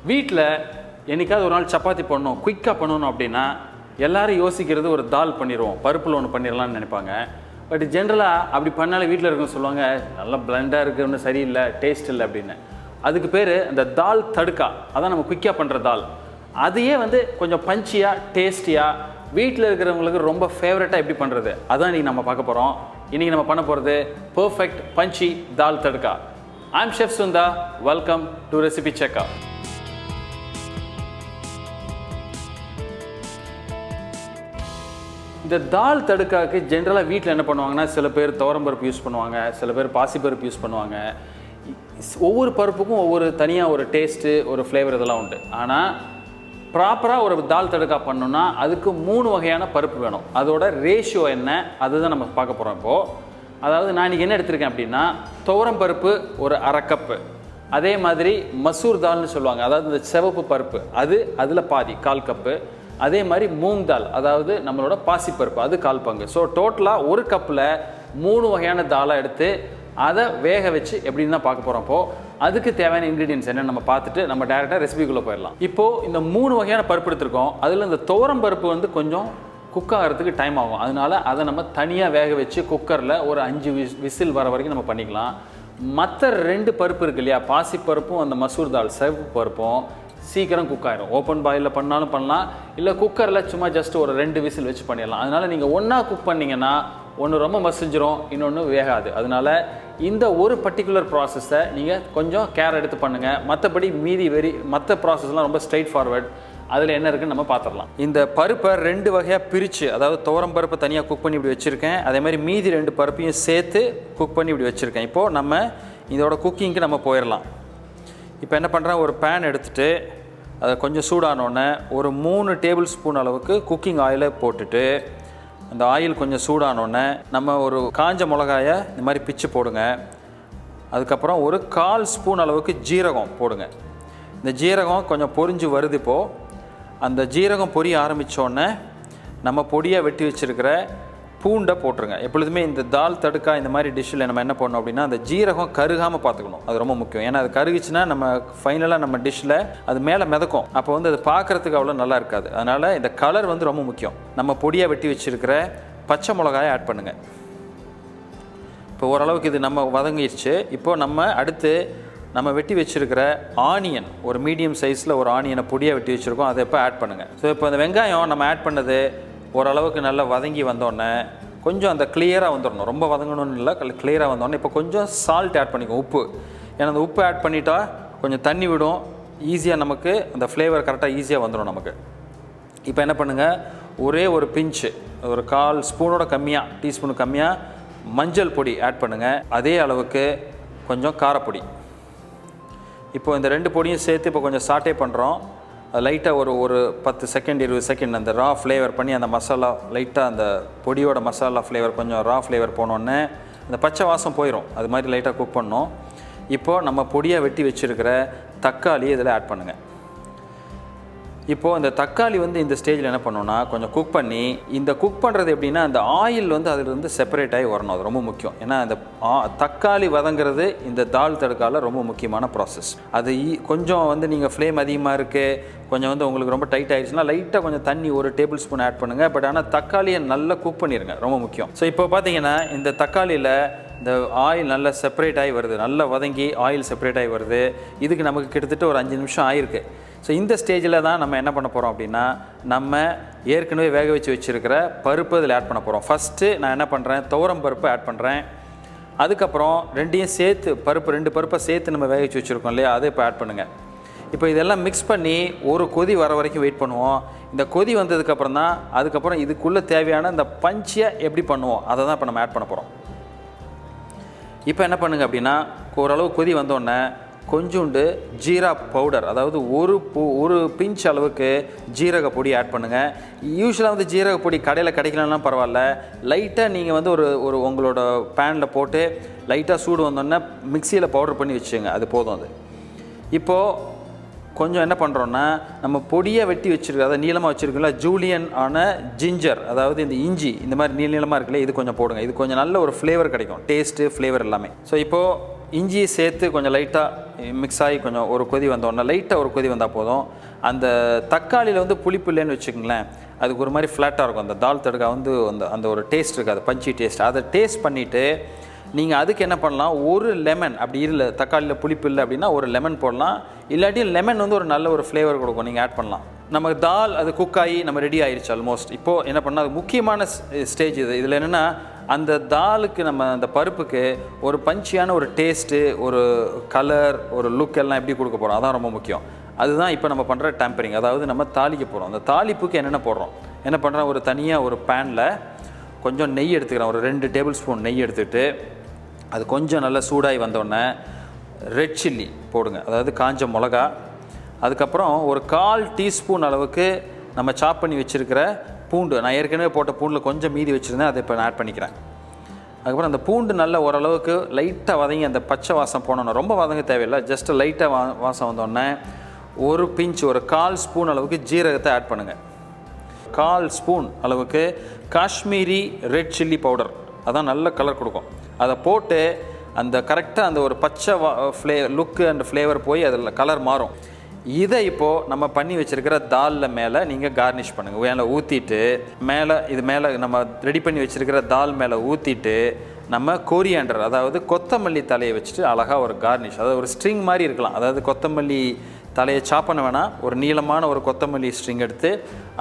வீட்டில் என்னைக்காவது ஒரு நாள் சப்பாத்தி பண்ணணும், குயிக்காக பண்ணணும் அப்படின்னா எல்லோரும் யோசிக்கிறது ஒரு தால் பண்ணிடுவோம், பருப்பில் ஒன்று பண்ணிடலாம்னு நினைப்பாங்க. பட் ஜென்ரலாக அப்படி பண்ணாலே வீட்டில் இருக்கவங்க சொல்லுவாங்க, நல்லா பிளெண்டாக இருக்குது, ஒன்றும் சரியில்லை, டேஸ்ட் இல்லை அப்படின்னு. அதுக்கு பேர் இந்த தால் தடுக்கா. அதான் நம்ம குயிக்காக பண்ணுற தால். அதையே கொஞ்சம் பஞ்சியாக டேஸ்டியாக வீட்டில் இருக்கிறவங்களுக்கு ரொம்ப ஃபேவரட்டாக எப்படி பண்ணுறது, அதான் இன்றைக்கி நம்ம பார்க்க போகிறோம். இன்றைக்கி நம்ம பண்ண போகிறது perfect spongy dal dhokla. I'm chef Sundha. Welcome to recipe செக்கா. இந்த தால் தடுக்காவுக்கு ஜென்ரலாக வீட்டில் என்ன பண்ணுவாங்கன்னா, சில பேர் துவரம்பருப்பு யூஸ் பண்ணுவாங்க, சில பேர் பாசிப்பருப்பு யூஸ் பண்ணுவாங்க. ஒவ்வொரு பருப்புக்கும் ஒவ்வொரு தனியாக ஒரு டேஸ்ட்டு, ஒரு ஃப்ளேவர் இதெல்லாம் உண்டு. ஆனால் ப்ராப்பராக ஒரு தால் தடுக்கா பண்ணணுன்னா அதுக்கு 3 வகையான பருப்பு வேணும். அதோட ரேஷியோ என்ன, அதுதான் நம்ம பார்க்க போகிறோம் இப்போது. அதாவது நான் இன்றைக்கி என்ன எடுத்திருக்கேன் அப்படின்னா, துவரம் பருப்பு ஒரு 1/2 கப்பு, அதே மாதிரி மசூர் தால்னு சொல்லுவாங்க, அதாவது இந்த சிவப்பு பருப்பு அதில் பாதி 1/4 கப்பு, அதே மாதிரி மூங் தால் அதாவது நம்மளோட பாசிப்பருப்பு அது 1/4 பங்கு. ஸோ டோட்டலாக 1 கப்பில் 3 வகையான தாலாக எடுத்து அதை வேக வச்சு எப்படின்னு தான் பார்க்க போகிறோம். இப்போது அதுக்கு தேவையான இன்க்ரீடியன்ஸ் என்ன நம்ம பார்த்துட்டு நம்ம டேரெக்டாக ரெசிபிக்குள்ளே போயிடலாம். இப்போது இந்த 3 வகையான பருப்பு எடுத்துருக்கோம். அதில் இந்த துவரம் பருப்பு கொஞ்சம் குக் ஆகிறதுக்கு டைம் ஆகும். அதனால் அதை நம்ம தனியாக வேக வச்சு குக்கரில் ஒரு 5 விசில் வர வரைக்கும் நம்ம பண்ணிக்கலாம். மற்ற 2 பருப்பு இருக்கு இல்லையா, பாசிப்பருப்பும் அந்த மசூர் தால் சிவப்பு பருப்பும் சீக்கிரம் குக் ஆகிடும். ஓப்பன் பாயிலில் பண்ணாலும் பண்ணலாம், இல்லை குக்கரில் சும்மா ஜஸ்ட் ஒரு 2 விசில் வச்சு பண்ணிடலாம். அதனால் நீங்கள் ஒன்றா குக் பண்ணிங்கன்னா ஒன்று ரொம்ப மசிஞ்சிரும், இன்னொன்று வேகாது. அதனால் இந்த ஒரு பர்டிகுலர் ப்ராசஸை நீங்கள் கொஞ்சம் கேர் எடுத்து பண்ணுங்கள். மற்றபடி மற்ற ப்ராசஸ்லாம் ரொம்ப ஸ்ட்ரைட் ஃபார்வர்ட். அதில் என்ன இருக்குன்னு நம்ம பார்த்துடலாம். இந்த பருப்பை 2 வகையாக பிரித்து, அதாவது துவரம் பருப்பை தனியாக குக் பண்ணி இப்படி வச்சுருக்கேன், அதே மாதிரி மீதி 2 பருப்பையும் சேர்த்து குக் பண்ணி இப்படி வச்சுருக்கேன். இப்போது நம்ம இதோட குக்கிங்க்கு நம்ம போயிடலாம். இப்போ என்ன பண்ணுறேன், ஒரு பேன் எடுத்துகிட்டு அதை கொஞ்சம் சூடானோடனே ஒரு 3 டேபிள் ஸ்பூன் அளவுக்கு குக்கிங் ஆயிலை போட்டுட்டு, அந்த ஆயில் கொஞ்சம் சூடானோடனே நம்ம ஒரு காஞ்ச மிளகாயை இந்த மாதிரி பிச்சு போடுங்க. அதுக்கப்புறம் ஒரு 1/4 ஸ்பூன் அளவுக்கு ஜீரகம் போடுங்க. இந்த ஜீரகம் கொஞ்சம் பொரிஞ்சு வருது. இப்போது அந்த ஜீரகம் பொரிய ஆரம்பித்தோடனே நம்ம பொடியாக வெட்டி வச்சுருக்கிற பூண்டை போட்டுருங்க. எப்பொழுதுமே இந்த தால் தடுக்கா இந்த மாதிரி டிஷ்ஷில் நம்ம என்ன பண்ணணும் அப்படின்னா, அந்த ஜீரகம் கருகாமல் பார்த்துக்கணும். அது ரொம்ப முக்கியம். ஏன்னா அது கருகிச்சுன்னா நம்ம ஃபைனலாக நம்ம டிஷ்ஷில் அது மேலே மிதக்கும். அப்போ அது பார்க்குறதுக்கு அவ்வளோ நல்லா இருக்காது. அதனால் இந்த கலர் ரொம்ப முக்கியம். நம்ம பொடியாக வெட்டி வச்சுருக்கிற பச்சை மிளகாயை ஆட் பண்ணுங்கள். இப்போ ஓரளவுக்கு இது நம்ம வதங்கிடுச்சு. இப்போது நம்ம அடுத்து நம்ம வெட்டி வச்சுருக்கிற ஆனியன், ஒரு மீடியம் சைஸில் ஒரு ஆனியனை பொடியாக வெட்டி வச்சுருக்கோம், அதை இப்போ ஆட் பண்ணுங்கள். ஸோ இப்போ அந்த வெங்காயம் நம்ம ஆட் பண்ணது ஓரளவுக்கு நல்லா வதங்கி வந்தோடனே கொஞ்சம் அந்த கிளியராக வந்துடணும். ரொம்ப வதங்கணும்னு இல்லை, கிளியராக வந்தோடனே இப்போ கொஞ்சம் சால்ட் ஆட் பண்ணிக்கோ, உப்பு. ஏன்னா அந்த உப்பு ஆட் பண்ணிட்டா கொஞ்சம் தண்ணி விடும், ஈஸியாக நமக்கு அந்த ஃப்ளேவர் கரெக்டாக ஈஸியாக வந்துடும் நமக்கு. இப்போ என்ன பண்ணுங்கள், ஒரே ஒரு பிஞ்சு, ஒரு 1/4 ஸ்பூனோட கம்மியாக, டீஸ்பூனு கம்மியாக மஞ்சள் பொடி ஆட் பண்ணுங்கள். அதே அளவுக்கு கொஞ்சம் காரப்பொடி. இப்போ இந்த 2 பொடியும் சேர்த்து இப்போ கொஞ்சம் சாட்டே பண்ணுறோம். லைட்டாக ஒரு 10 செகண்ட் 20 செகண்ட் அந்த ரா ஃப்ளேவர் பண்ணி அந்த மசாலா லைட்டாக அந்த பொடியோட மசாலா ஃப்ளேவர் கொஞ்சம் ரா ஃப்ளேவர் போனோடனே அந்த பச்சை வாசம் போயிடும். அது மாதிரி லைட்டாக குக் பண்ணோம். இப்போது நம்ம பொடியாக வெட்டி வச்சுருக்கிற தக்காளி இதில் ஆட் பண்ணுங்கள். இப்போது இந்த தக்காளி இந்த ஸ்டேஜில் என்ன பண்ணோன்னா, கொஞ்சம் குக் பண்ணி, இந்த குக் பண்ணுறது எப்படின்னா, அந்த ஆயில் அதிலிருந்து செப்பரேட் ஆகி வரணும். அது ரொம்ப முக்கியம். ஏன்னா அந்த தக்காளி வதங்கிறது இந்த தால் தடுக்கால ரொம்ப முக்கியமான ப்ராசஸ். அது கொஞ்சம் நீங்கள் ஃப்ளேம் அதிகமாக இருக்குது, கொஞ்சம் உங்களுக்கு ரொம்ப டைட் ஆகிடுச்சுன்னா லைட்டாக கொஞ்சம் தண்ணி 1 டேபிள் ஸ்பூன் ஆட் பண்ணுங்கள். பட் ஆனால் தக்காளியை நல்லா குக் பண்ணிடுங்க, ரொம்ப முக்கியம். ஸோ இப்போ பார்த்தீங்கன்னா இந்த தக்காளியில் இந்த ஆயில் நல்லா செப்பரேட் ஆகி வருது, நல்லா வதங்கி ஆயில் செப்பரேட் ஆகி வருது. இதுக்கு நமக்கு கிட்டத்தட்ட ஒரு 5 நிமிஷம் ஆயிருக்கு. ஸோ இந்த ஸ்டேஜில் தான் நம்ம என்ன பண்ண போகிறோம் அப்படின்னா, நம்ம ஏற்கனவே வேக வச்சுருக்கிற பருப்பு இதில் ஆட் பண்ண போகிறோம். ஃபஸ்ட்டு நான் என்ன பண்ணுறேன், துவரம் பருப்பு ஆட் பண்ணுறேன். அதுக்கப்புறம் 2யும் சேர்த்து 2 பருப்பை சேர்த்து நம்ம வேக வச்சுருக்கோம் இல்லையா, அதை இப்போ ஆட் பண்ணுங்கள். இப்போ இதெல்லாம் மிக்ஸ் பண்ணி ஒரு கொதி வர வரைக்கும் வெயிட் பண்ணுவோம். இந்த கொதி வந்ததுக்கப்புறம் தான் அதுக்கப்புறம் இதுக்குள்ளே தேவையான இந்த பஞ்சியை எப்படி பண்ணுவோம் அதை தான் இப்போ நம்ம ஆட் பண்ண போகிறோம். இப்போ என்ன பண்ணுங்கள் அப்படின்னா, ஓரளவு கொதி வந்தோடனே கொஞ்சோண்டு ஜீரா பவுடர், அதாவது ஒரு பிஞ்ச் அளவுக்கு ஜீரக பொடி ஆட் பண்ணுங்கள். யூஸ்வலாக ஜீரக பொடி கடையில் கிடைக்கலன்னா பரவாயில்ல, லைட்டாக நீங்கள் ஒரு உங்களோட பேனில் போட்டு லைட்டாக சூடு வந்தோடனே மிக்சியில் பவுடர் பண்ணி வச்சுங்க, அது போதும். அது இப்போது கொஞ்சம் என்ன பண்ணுறோன்னா, நம்ம பொடியாக வெட்டி வச்சுருக்க, அதாவது நீளமாக வச்சுருக்கோம்ல, ஜூலியன் ஆன ஜிஞ்சர், அதாவது இந்த இஞ்சி இந்த மாதிரி நீளமாக இருக்குல்ல, இது கொஞ்சம் போடுங்க. இது கொஞ்சம் நல்ல ஒரு ஃப்ளேவர் கிடைக்கும், டேஸ்ட்டு ஃப்ளேவர் எல்லாமே. ஸோ இப்போது இஞ்சி சேர்த்து கொஞ்சம் லைட்டாக மிக்ஸ் ஆகி கொஞ்சம் ஒரு கொதி வந்தோடனே லைட்டாக ஒரு கொதி வந்தால் போதும். அந்த தக்காளியில் வந்து புளிப்பு இல்லைன்னு வச்சுக்கோங்களேன், அதுக்கு ஒரு மாதிரி ஃப்ளாட்டாக இருக்கும். அந்த தால் தடுக்கா வந்து அந்த ஒரு டேஸ்ட் இருக்காது, பஞ்சி டேஸ்ட். அதை டேஸ்ட் பண்ணிவிட்டு நீங்கள் அதுக்கு என்ன பண்ணலாம், ஒரு லெமன், அப்படி இல்லை தக்காளியில் புளிப்பு இல்லை அப்படின்னா ஒரு லெமன் போடலாம். இல்லாட்டி லெமன் வந்து ஒரு நல்ல ஒரு ஃப்ளேவர் கொடுக்கும், நீங்கள் ஆட் பண்ணலாம். நமக்கு தால் அது குக் ஆகி நம்ம ரெடி ஆயிடுச்சு ஆல்மோஸ்ட். இப்போது என்ன பண்ணால் அது முக்கியமான ஸ்டேஜ் இதில் என்னென்னா, அந்த தாலுக்கு நம்ம அந்த பருப்புக்கு ஒரு பஞ்சியான ஒரு டேஸ்ட்டு, ஒரு கலர், ஒரு லுக் எல்லாம் எப்படி கொடுக்க போகிறோம், அதான் ரொம்ப முக்கியம். அதுதான் இப்போ நம்ம பண்ணுற டேம்பரிங். அதாவது நம்ம தாளிக்க போகிறோம். அந்த தாளிப்புக்கு என்னென்ன போடுறோம், என்ன பண்ணுறோம், ஒரு தனியாக ஒரு பேனில் கொஞ்சம் நெய் எடுத்துக்கிறேன். ஒரு 2 டேபிள் ஸ்பூன் நெய் எடுத்துகிட்டு அது கொஞ்சம் நல்லா சூடாகி வந்தோடனே ரெட் சில்லி போடுங்க, அதாவது காஞ்ச மிளகா. அதுக்கப்புறம் ஒரு 1/4 டீஸ்பூன் அளவுக்கு நம்ம சாப் பண்ணி வச்சுருக்கிற பூண்டு. நான் ஏற்கனவே போட்ட பூண்டில் கொஞ்சம் மீதி வச்சுருந்தேன், அதை இப்போ நான் ஆட் பண்ணிக்கிறேன். அதுக்கப்புறம் அந்த பூண்டு நல்ல ஓரளவுக்கு லைட்டாக வதங்கி அந்த பச்சை வாசம் போனோன்னா, ரொம்ப வதங்க தேவையில்லை, ஜஸ்ட்டு லைட்டாக வாசம் வந்தோடனே ஒரு பிஞ்ச், ஒரு 1/4 ஸ்பூன் அளவுக்கு ஜீரகத்தை ஆட் பண்ணுங்கள். 1/4 ஸ்பூன் அளவுக்கு காஷ்மீரி ரெட் சில்லி பவுடர், அதான் நல்ல கலர் கொடுக்கும். அதை போட்டு அந்த கரெக்டாக அந்த ஒரு பச்சை லுக்கு அண்ட் ஃப்ளேவர் போய் அதில் கலர் மாறும். இதை இப்போது நம்ம பண்ணி வச்சுருக்கிற தாலில் மேலே நீங்கள் கார்னிஷ் பண்ணுங்கள். மேலே ஊற்றிட்டு இது மேலே நம்ம ரெடி பண்ணி வச்சுருக்கிற தால் மேலே ஊற்றிட்டு நம்ம கோரியாண்டர், அதாவது கொத்தமல்லி தலையை வச்சுட்டு அழகாக ஒரு கார்னிஷ், அதாவது ஒரு ஸ்ட்ரிங் மாதிரி இருக்கலாம். அதாவது கொத்தமல்லி தலையை சாப் பண்ண வேணாம், ஒரு நீளமான ஒரு கொத்தமல்லி ஸ்ட்ரிங் எடுத்து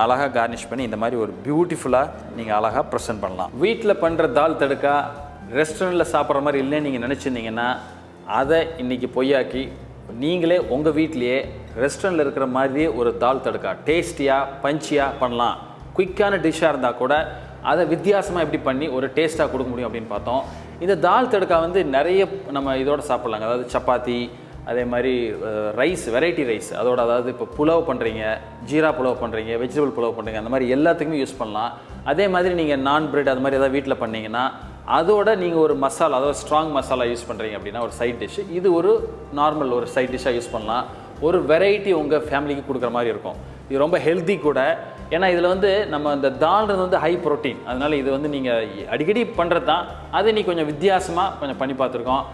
அழகாக கார்னிஷ் பண்ணி இந்த மாதிரி ஒரு பியூட்டிஃபுல்லாக நீங்கள் அழகாக ப்ரெசென்ட் பண்ணலாம். வீட்டில் பண்ணுற தால் தடுக்கா ரெஸ்டாரண்ட்டில் சாப்பிட்ற மாதிரி இல்லைன்னு நீங்கள் நினச்சிருந்தீங்கன்னா, அதை இன்றைக்கி பொய்யாக்கி நீங்களே உங்கள் வீட்லேயே ரெஸ்டாரண்ட்டில் இருக்கிற மாதிரியே ஒரு தால் தடுக்கா டேஸ்டியாக பஞ்சியாக பண்ணலாம். குயிக்கான டிஷ்ஷாக இருந்தால் கூட அதை வித்தியாசமாக எப்படி பண்ணி ஒரு டேஸ்ட்டாக கொடுக்க முடியும் அப்படின்னு பார்த்தோம். இந்த தால் தடுக்கா வந்து நிறைய நம்ம இதோட சாப்பிட்லாங்க. அதாவது சப்பாத்தி, அதே மாதிரி ரைஸ், வெரைட்டி ரைஸ் அதோட, அதாவது இப்போ புலாவ் பண்ணுறீங்க, ஜீரா புலாவ் பண்ணுறீங்க, வெஜிடபிள் புலாவ் பண்ணுறீங்க, அந்த மாதிரி எல்லாத்துக்குமே யூஸ் பண்ணலாம். அதே மாதிரி நீங்கள் நான் பிரெட் அது மாதிரி எதாவது வீட்டில் பண்ணிங்கன்னா அதோட நீங்கள் ஒரு மசாலா, அதாவது ஸ்ட்ராங் மசாலா யூஸ் பண்ணுறீங்க அப்படின்னா ஒரு சைட் டிஷ், இது ஒரு நார்மல் ஒரு சைட் டிஷ்ஷாக யூஸ் பண்ணலாம். ஒரு வெரைட்டி உங்கள் ஃபேமிலிக்கு கொடுக்குற மாதிரி இருக்கும். இது ரொம்ப ஹெல்த்தி கூட. ஏன்னா இதில் வந்து நம்ம இந்த தால்ன்றது வந்து ஹை ப்ரோட்டீன், அதனால் இது வந்து நீங்கள் அடிக்கடி பண்ணுறது தான். அதை நீ கொஞ்சம் வித்தியாசமாக கொஞ்சம் பண்ணி பார்த்துருக்கோம்.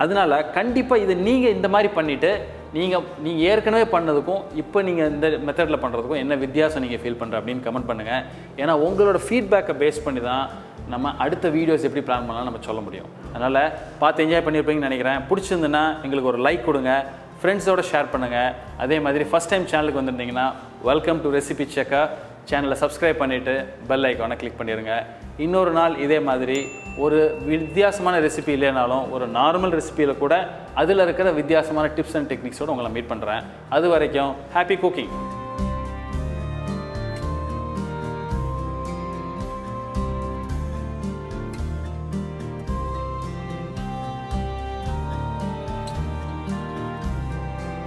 அதனால் கண்டிப்பாக இது நீங்கள் இந்த மாதிரி பண்ணிவிட்டு நீங்கள் ஏற்கனவே பண்ணதுக்கும் இப்போ நீங்கள் இந்த மெத்தடில் பண்ணுறதுக்கும் என்ன வித்தியாசம் நீங்கள் ஃபீல் பண்ணுற அப்படின்னு கமெண்ட் பண்ணுங்கள். ஏன்னா உங்களோட ஃபீட்பேக்கை பேஸ் பண்ணி தான் நம்ம அடுத்த வீடியோஸ் எப்படி பிளான் பண்ணலாம் நம்ம சொல்ல முடியும். அதனால் பார்த்து என்ஜாய் பண்ணியிருப்பீங்கன்னு நினைக்கிறேன். பிடிச்சிருந்துன்னா எங்களுக்கு ஒரு லைக் கொடுங்க, ஃப்ரெண்ட்ஸோடு ஷேர் பண்ணுங்கள். அதே மாதிரி ஃபஸ்ட் டைம் சேனலுக்கு வந்திருந்தீங்கன்னா வெல்கம் டு ரெசிபி செக்கா. சேனலை சப்ஸ்கிரைப் பண்ணிவிட்டு பெல் ஐக்கானை கிளிக் பண்ணிடுங்க. இன்னொரு நாள் இதே மாதிரி ஒரு வித்தியாசமான ரெசிபி இல்லைனாலும் ஒரு நார்மல் ரெசிபியில் கூட அதில் இருக்கிற வித்தியாசமான டிப்ஸ் அண்ட் டெக்னிக்ஸோடு உங்களை மீட் பண்ணுறேன். அது வரைக்கும் ஹாப்பி குக்கிங்.